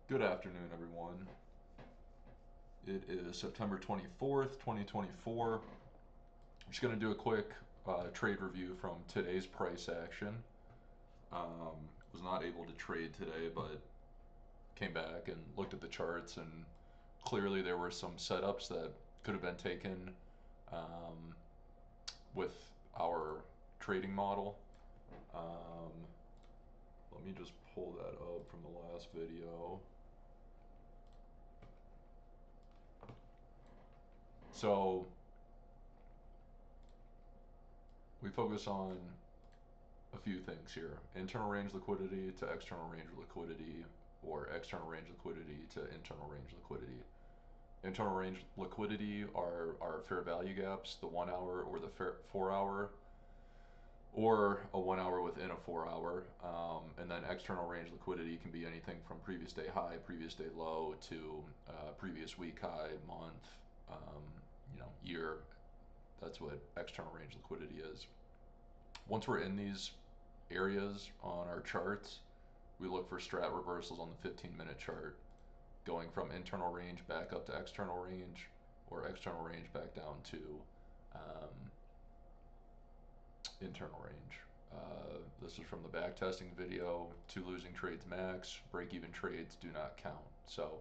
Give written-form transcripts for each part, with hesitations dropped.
Good afternoon, everyone. It is September 24th, 2024. I'm just going to do a quick trade review from today's price action. Was not able to trade today, but came back and looked at the charts, and clearly there were some setups that could have been taken um, with our trading model. Um, Let me just pull that up from the last video. So we focus on a few things here: internal range liquidity to external range liquidity, or external range liquidity to internal range liquidity. Internal range liquidity are our fair value gaps, the 1 hour or the 4 hour, or a 1 hour within a 4 hour. And then external range liquidity can be anything from previous day high, previous day low, to previous week high, month, year. That's what external range liquidity is. Once we're in these areas on our charts, we look for strat reversals on the 15-minute chart, going from internal range back up to external range, or external range back down to um, internal range. This is from the back testing video. Two losing trades max, break even trades do not count. So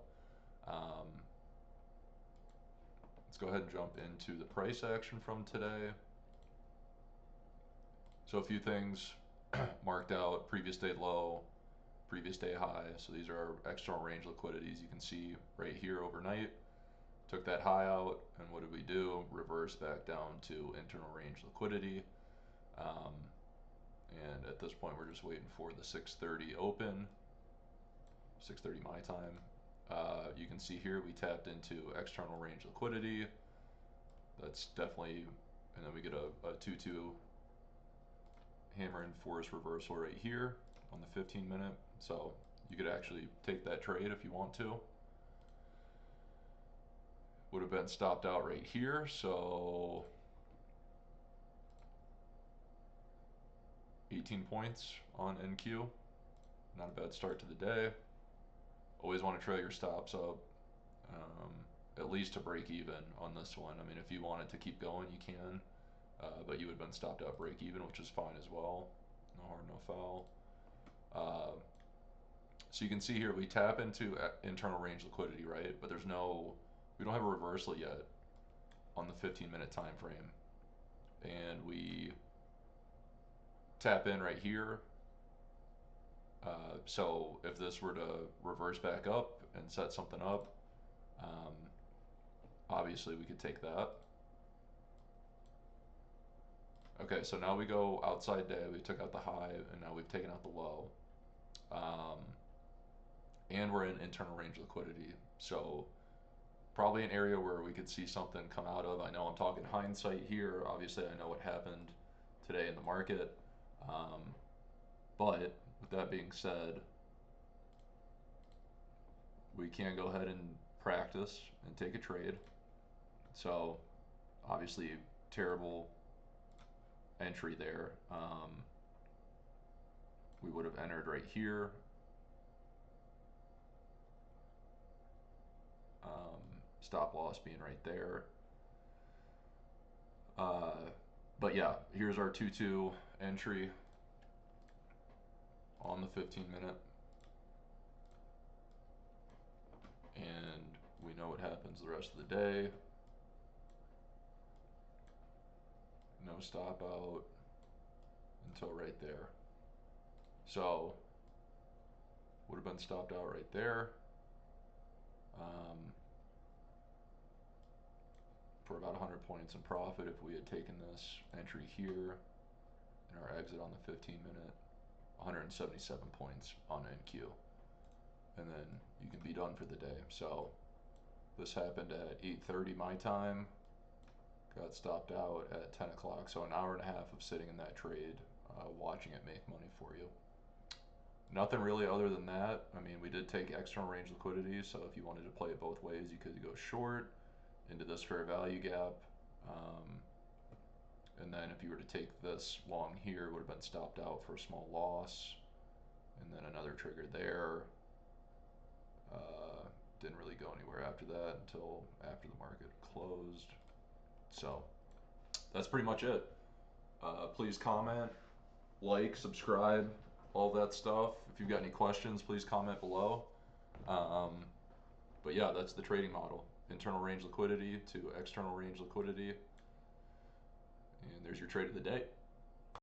um, let's go ahead and jump into the price action from today. So a few things marked out: previous day low, previous day high. So these are our external range liquidities. You can see right here overnight, took that high out, and what did we do? Reverse back down to internal range liquidity. Um, and at this point, we're just waiting for the 6:30 open, 6:30 my time. You can see here we tapped into external range liquidity. That's definitely, and then we get a 2-2 hammer and force reversal right here on the 15-minute. So you could actually take that trade if you want to. Would have been stopped out right here. So 18 points on NQ. Not a bad start to the day. Always want to trail your stops up, at least to break even on this one. I mean, if you wanted to keep going, you can, but you would have been stopped out break even, which is fine as well. No hard, no foul. So you can see here we tap into internal range liquidity, right? But we don't have a reversal yet on the 15-minute time frame, and we tap in right here. So if this were to reverse back up and set something up, um, obviously we could take that. Okay, so now we go outside day. We took out the high, and now we've taken out the low. Um, and we're in internal range liquidity. So probably an area where we could see something come out of. I know I'm talking hindsight here. Obviously, I know what happened today in the market. Um, but with that being said, we can go ahead and practice and take a trade. So obviously, terrible entry there. We would have entered right here. Stop loss being right there. Uh, but yeah, here's our 2-2 entry on the 15-minute. And we know what happens the rest of the day. No stop out until right there. So would have been stopped out right there, um, for about 100 points in profit if we had taken this entry here and our exit on the 15-minute. 177 points on NQ, and then you can be done for the day. So this happened at 8:30 my time, got stopped out at 10 o'clock. So an hour and a half of sitting in that trade, watching it make money for you. Nothing really other than that. I mean, we did take external range liquidity, so if you wanted to play it both ways, you could go short into this fair value gap. Um, and then if you were to take this long here, it would have been stopped out for a small loss. And then another trigger there. Didn't really go anywhere after that until after the market closed. So that's pretty much it. Please comment, like, subscribe, all that stuff. If you've got any questions, please comment below. Um, but yeah, that's the trading model: internal range liquidity to external range liquidity. And there's your trade of the day.